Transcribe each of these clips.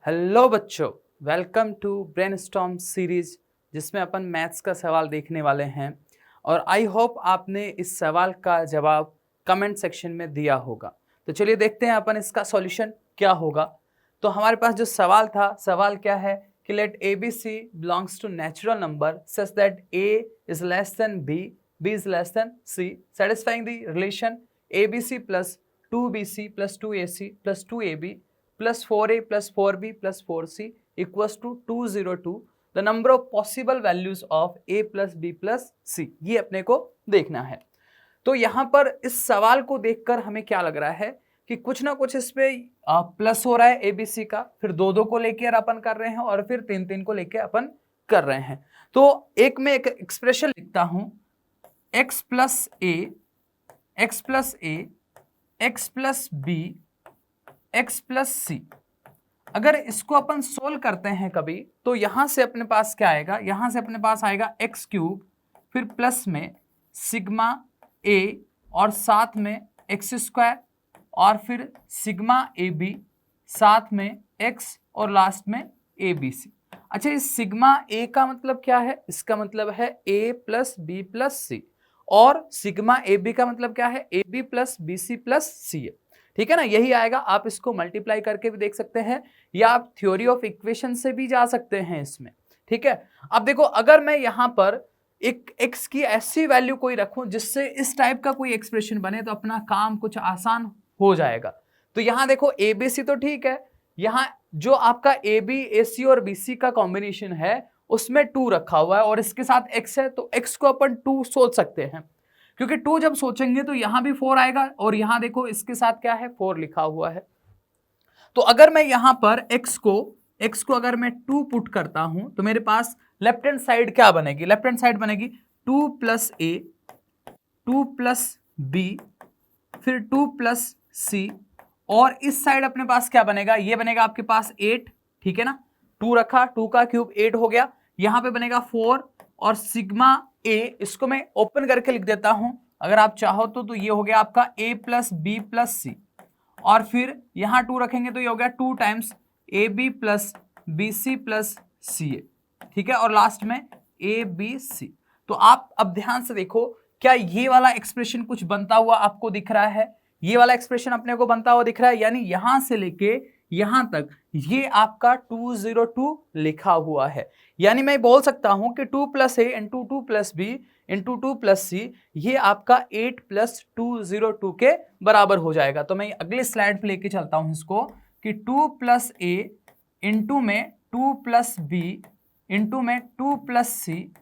Hello बच्चों, welcome to brainstorm series जिसमें अपन maths का सवाल देखने वाले हैं। और आई होप आपने इस सवाल का जवाब कमेंट सेक्शन में दिया होगा। तो चलिए देखते हैं अपन इसका सॉल्यूशन क्या होगा। तो हमारे पास जो सवाल था, सवाल क्या है कि let a b c belongs to natural number such that a is less than b, b is less than c, satisfying the relation a b c plus 2bc plus 2ac plus 2ab plus 4a plus 4b plus 4c equals to 202 the number of possible values of a plus b plus c। ये अपने को देखना है। तो यहाँ पर इस सवाल को देखकर हमें क्या लग रहा है कि कुछ ना कुछ इस पे प्लस हो रहा है abc का, फिर दो दो को लेकर अपन कर रहे हैं और फिर तीन तीन को लेकर अपन कर रहे हैं। तो एक में एक एक्सप्रेशन लिखता हूं, x plus a, x plus a, x plus b, x plus c. अगर इसको अपन सोल्व करते हैं कभी तो यहां से अपने पास क्या आएगा, यहां से अपने पास आएगा एक्स क्यूब, फिर प्लस में सिग्मा ए और साथ में एक्स स्क्वायर और फिर सिग्मा ए बी, साथ में एक्स और लास्ट में ए बी सी। अच्छा, इस सिग्मा ए का मतलब क्या है? इसका मतलब है a plus b plus c, और सिग्मा ए बी का मतलब क्या है? A b plus b c plus c है। ठीक है ना, यही आएगा। आप इसको मल्टीप्लाई करके भी देख सकते हैं या आप थ्योरी ऑफ इक्वेशन से भी जा सकते हैं इसमें। ठीक है, अब देखो, अगर मैं यहां पर एक x की ऐसी वैल्यू कोई रखूं जिससे इस टाइप का कोई एक्सप्रेशन बने तो अपना काम कुछ आसान हो जाएगा। तो यहां देखो ABC तो ठीक है, यहां जो आपका AB, AC और BC का कॉम्बिनेशन है उसमें 2 रखा हुआ है और इसके साथ x है, तो x को अपन 2 सोच सकते हैं, क्योंकि 2 जब सोचेंगे तो यहां भी 4 आएगा और यहां देखो इसके साथ क्या है, 4 लिखा हुआ है। तो अगर मैं यहां पर x को अगर मैं 2 पुट करता हूं तो मेरे पास लेफ्ट हैंड साइड क्या बनेगी? लेफ्ट हैंड साइड बनेगी 2 प्लस ए, 2 प्लस बी, फिर 2 प्लस सी, और इस साइड अपने पास क्या बनेगा? ये बनेगा आपके पास 8। ठीक है ना, 2 रखा, 2 का क्यूब 8 हो गया। यहां पे बनेगा 4 और सिग्मा ए, इसको मैं ओपन करके लिख देता हूं अगर आप चाहो तो ये हो गया आपका a plus b plus c, और फिर यहां 2 रखेंगे तो ये हो गया 2 times a b plus b c plus c a. ठीक है, और लास्ट में ए बी सी। तो आप अब ध्यान से देखो, क्या ये वाला एक्सप्रेशन कुछ बनता हुआ आपको दिख रहा है? ये वाला एक्सप्रेशन अपने को बनता हुआ दिख रहा है, यानी यहां से लेके यहां तक ये आपका 202 लिखा हुआ है। यानी मैं बोल सकता हूं कि 2 plus a into 2 plus b into 2 plus c, ये आपका 8 प्लस 202 के बराबर हो जाएगा। तो मैं अगले स्लाइड पे लेके चलता हूं इसको कि 2 प्लस ए इंटू में 2 प्लस बी इंटू में 2 प्लस सी,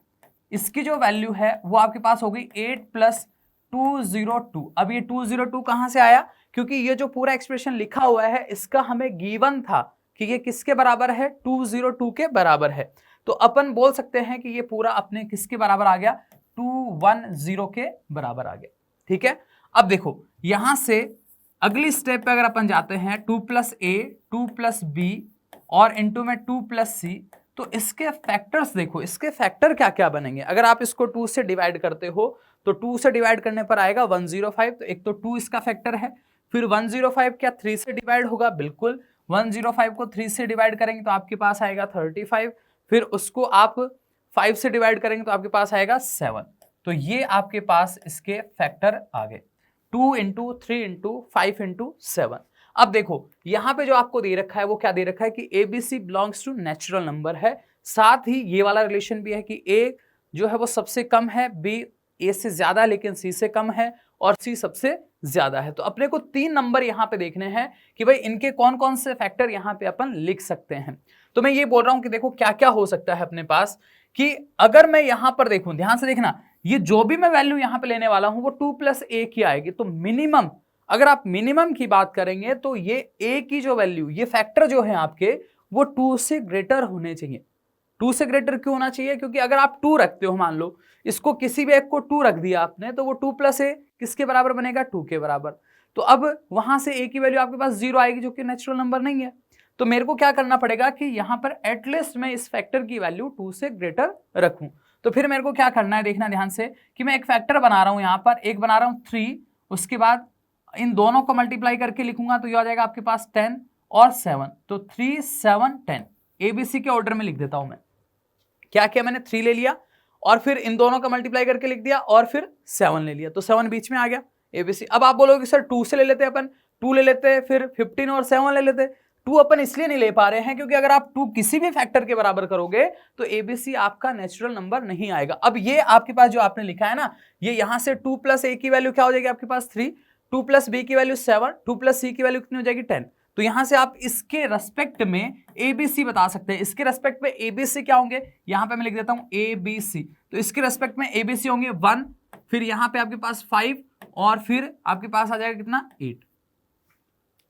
इसकी जो वैल्यू है वो आपके पास हो गई 8 प्लस 202। अब ये 202 कहां से आया? क्योंकि ये जो पूरा एक्सप्रेशन लिखा हुआ है इसका हमें गिवन था कि ये किसके बराबर है? 202 के बराबर है। तो अपन बोल सकते हैं कि ये पूरा अपने किसके बराबर आ गया? 210 के बराबर आ गया। ठीक है, अब देखो यहां से अगली स्टेप पे अगर अपन जाते हैं, 2 प्लस ए, 2 प्लस बी और इंटू में 2 प्लस सी, तो इसके फैक्टर्स देखो, इसके फैक्टर क्या क्या बनेंगे? अगर आप इसको 2 से डिवाइड करते हो तो 2 से डिवाइड करने पर आएगा 105। तो एक तो 2 इसका फैक्टर है, फिर 105 क्या 3 से डिवाइड होगा? बिल्कुल, 105 को 3 से डिवाइड करेंगे तो आपके पास आएगा 35, फिर उसको आप 5 से डिवाइड करेंगे तो आपके पास आएगा 7। तो ये आपके पास इसके फैक्टर आ गए, 2 इंटू 3 इंटू 5 इंटू 7। अब देखो यहां पे जो आपको दे रखा है वो क्या दे रखा है कि ABC belongs to natural number है, साथ ही ये वाला रिलेशन भी है कि A जो है वो सबसे कम है, B A से ज्यादा लेकिन C से कम है, और C सबसे ज्यादा है। तो अपने को 3 नंबर यहां पे देखने हैं कि भाई इनके कौन कौन से फैक्टर यहां पे अपन लिख सकते हैं। तो मैं ये बोल रहा हूं कि देखो क्या क्या हो सकता है अपने पास, कि अगर मैं यहां पर देखूं, ध्यान से देखना, ये जो भी मैं वैल्यू यहां पे लेने वाला हूं वो 2 प्लस ए की आएगी। तो मिनिमम, अगर आप मिनिमम की बात करेंगे तो ये ए की जो वैल्यू, ये फैक्टर जो है आपके, वो 2 से ग्रेटर होने चाहिए। 2 से ग्रेटर क्यों होना चाहिए? क्योंकि अगर आप 2 रखते हो, मान लो इसको किसी भी एक को 2 रख दिया आपने, तो वो 2 प्लस ए किसके बराबर बनेगा? 2 के बराबर। तो अब वहां से ए की वैल्यू आपके पास 0 आएगी, जो कि नेचुरल नंबर नहीं है। तो मेरे को क्या करना पड़ेगा कि यहां पर एटलीस्ट मैं इस फैक्टर की वैल्यू 2 से ग्रेटर रखूं। तो फिर मेरे को क्या करना है, देखना ध्यान से, कि मैं एक फैक्टर बना रहा हूं, यहां पर एक बना रहा हूं 3, उसके बाद इन दोनों को मल्टीप्लाई करके लिखूंगा तो ये आ जाएगा आपके पास 10, और 7, तो 3, 7, 10 ABC के ऑर्डर में लिख देता हूं मैं। क्या किया मैंने, 3 ले लिया और फिर इन दोनों का मल्टीप्लाई करके लिख दिया और फिर 7 ले लिया, तो 7 बीच में आ गया ABC। अब आप बोलोगे सर 2 से ले लेते अपन, 2 ले लेते, फिर 15 और 7 ले लेते। 2 अपन इसलिए नहीं ले पा रहे हैं क्योंकि अगर आप 2 किसी भी फैक्टर के बराबर करोगे तो ABC आपका नेचुरल नंबर नहीं आएगा। अब ये आपके पास जो आपने लिखा है ना, ये यहां से 2 प्लस A की वैल्यू क्या हो जाएगी आपके पास 3, 2 प्लस B की वैल्यू 7, 2 प्लस C की वैल्यू कितनी हो जाएगी 10। तो यहां से आप इसके रेस्पेक्ट में ABC बता सकते हैं। इसके रेस्पेक्ट में ABC क्या होंगे, यहां पे मैं लिख देता हूं ABC, तो इसके रेस्पेक्ट में ABC होंगे 1, फिर यहां पे आपके पास 5 और फिर आपके पास आ जाएगा कितना 8।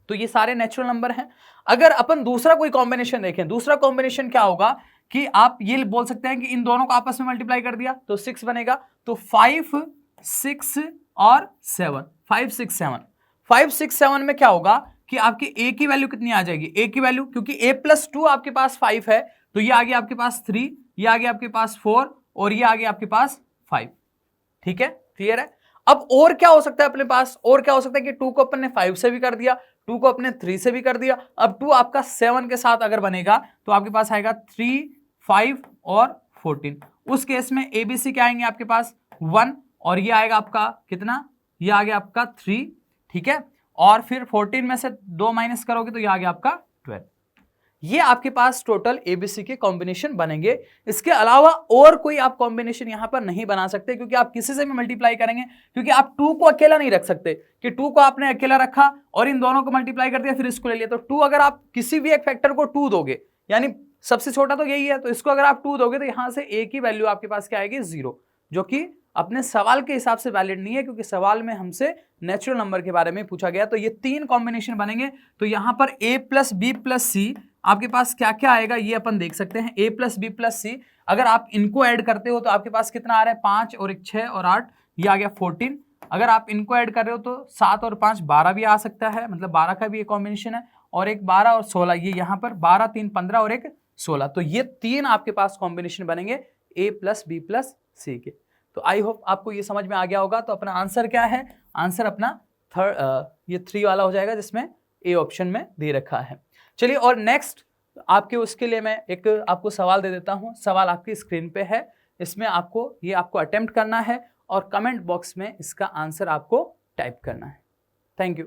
तो ये सारे नेचुरल नंबर हैं। अगर अपन दूसरा कोई कॉम्बिनेशन देखें, दूसरा कॉम्बिनेशन क्या होगा कि आप ये बोल सकते हैं कि इन दोनों को आपस में मल्टीप्लाई कर दिया तो 6 बनेगा, तो 5, 6 और 7, 5, 6, 7, 5, 6, 7 में क्या होगा कि आपकी A की वैल्यू कितनी आ जाएगी, A की वैल्यू, क्योंकि A+2 आपके पास 5 है, तो ये आ गया आपके पास 3, ये आ गया आपके पास 4 और ये आ गया आपके पास 5। ठीक है, क्लियर है। अब और क्या हो सकता है अपने पास, और क्या हो सकता है कि 2 को अपन ने 5 से भी कर दिया, 2 को अपने 3 से भी कर दिया। अब 2 आपका 7 के साथ अगर बनेगा तो आपके पास आएगा 3, 5 और 14। उस केस में ABC क्या आएंगे आपके पास 1 और ये आएगा आपका कितना, ये आ गया आपका 3। ठीक है, और फिर 14 में से 2 माइनस करोगे तो ये आ गया आपका 12। ये आपके पास टोटल ABC के कॉम्बिनेशन बनेंगे। इसके अलावा और कोई आप कॉम्बिनेशन यहां पर नहीं बना सकते, क्योंकि आप किसी से भी मल्टीप्लाई करेंगे, क्योंकि आप 2 को अकेला नहीं रख सकते कि 2 को आपने अकेला रखा और इन दोनों को मल्टीप्लाई कर दिया फिर इसको ले लिया। तो 2 अगर आप किसी भी एक फैक्टर को 2 दोगे, यानी सबसे छोटा तो यही है, तो इसको अगर आप 2 दोगे तो यहां से A की वैल्यू आपके पास क्या आएगी 0, जो कि अपने सवाल के हिसाब से वैलिड नहीं है, क्योंकि सवाल में हमसे नेचुरल नंबर के बारे में पूछा गया। तो ये 3 कॉम्बिनेशन बनेंगे। तो यहां पर A plus B plus C आपके पास क्या क्या आएगा ये अपन देख सकते हैं। A plus B plus C, अगर आप इनको ऐड करते हो तो आपके पास कितना आ रहा है 5 और 1 6 और 8, ये आ गया 14। अगर आप इनको ऐड कर रहे हो तो 7 और 5 12 भी आ सकता है, मतलब 12 का भी एक कॉम्बिनेशन है, और एक 12 और 16, ये यहाँ पर 12 3 15 और एक 16। तो ये 3 आपके पास कॉम्बिनेशन बनेंगे A plus B plus C के। तो आई होप आपको ये समझ में आ गया होगा। तो अपना आंसर क्या है, आंसर अपना ये 3 वाला हो जाएगा जिसमें A ऑप्शन में दे रखा है। चलिए, और नेक्स्ट आपके उसके लिए मैं एक आपको सवाल दे देता हूं। सवाल आपकी स्क्रीन पे है, इसमें आपको अटेम्प्ट करना है और कमेंट बॉक्स में इसका आंसर आपको टाइप करना है। Thank you.